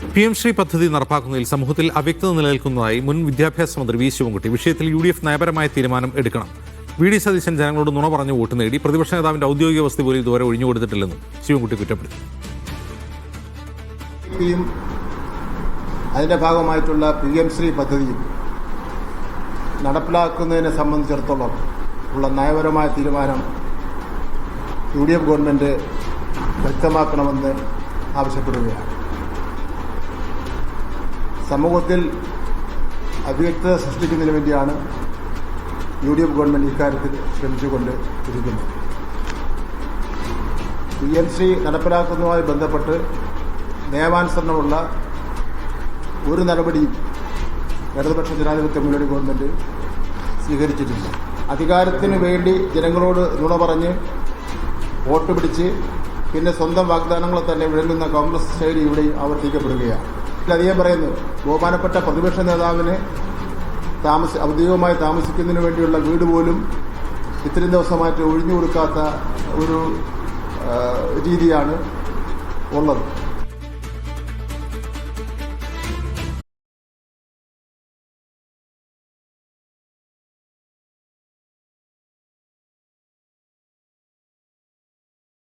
PM Shri പദ്ധതി നടപ്പാക്കുന്നതിൽ സമൂഹത്തിൽ അവ്യക്തത നിലനിൽക്കുന്നതായി മുൻ വിദ്യാഭ്യാസ മന്ത്രി വി ശിവൻകുട്ടി. വിഷയത്തിൽ UDF നയപരമായ തീരുമാനം എടുക്കണം. VD സതീശൻ ജനങ്ങളോട് നുണ പറഞ്ഞ് വോട്ട് നേടി. പ്രതിപക്ഷ നേതാവിന്റെ ഔദ്യോഗിക വസതി പോലും ഇതുവരെ ഒഴിഞ്ഞുകൊടുത്തിട്ടില്ലെന്നും ശിവൻകുട്ടി കുറ്റപ്പെടുത്തി. അതിന്റെ ഭാഗമായിട്ടുള്ള PM ശ്രീ പദ്ധതി നടപ്പിലാക്കുന്നതിനെ സംബന്ധിച്ചിടത്തോളം ഉള്ള നയപരമായ തീരുമാനം UDF ഗവൺമെന്റ് വ്യക്തമാക്കണമെന്ന് ആവശ്യപ്പെടുകയാണ്. സമൂഹത്തിൽ അവ്യക്തത സൃഷ്ടിക്കുന്നതിന് വേണ്ടിയാണ് UDF ഗവൺമെന്റ് ഇക്കാര്യത്തിൽ ശ്രമിച്ചുകൊണ്ട് ഇരിക്കുന്നത്. PM ശ്രീ നടപ്പിലാക്കുന്നതുമായി ബന്ധപ്പെട്ട് നിയമാനുസരണമുള്ള ഒരു നടപടിയും ഇടതുപക്ഷ ജനാധിപത്യ മുന്നണി ഗവൺമെന്റ് സ്വീകരിച്ചിട്ടില്ല. അധികാരത്തിന് വേണ്ടി ജനങ്ങളോട് നുണ പറഞ്ഞ് വോട്ട് പിടിച്ച് പിന്നെ സ്വന്തം വാഗ്ദാനങ്ങളെ തന്നെ വിഴുങ്ങുന്ന കോൺഗ്രസ് ശൈലി ഇവിടെ ആവർത്തിക്കപ്പെടുകയാണ്. അധികം പറയുന്നു, ബഹുമാനപ്പെട്ട പ്രതിപക്ഷ നേതാവിന് ഔദ്യോഗികമായി താമസിക്കുന്നതിന് വേണ്ടിയുള്ള വീട് പോലും ഇത്രയും ദിവസമായിട്ട് ഒഴിഞ്ഞു കൊടുക്കാത്ത ഒരു രീതിയാണ് ഉള്ളത്.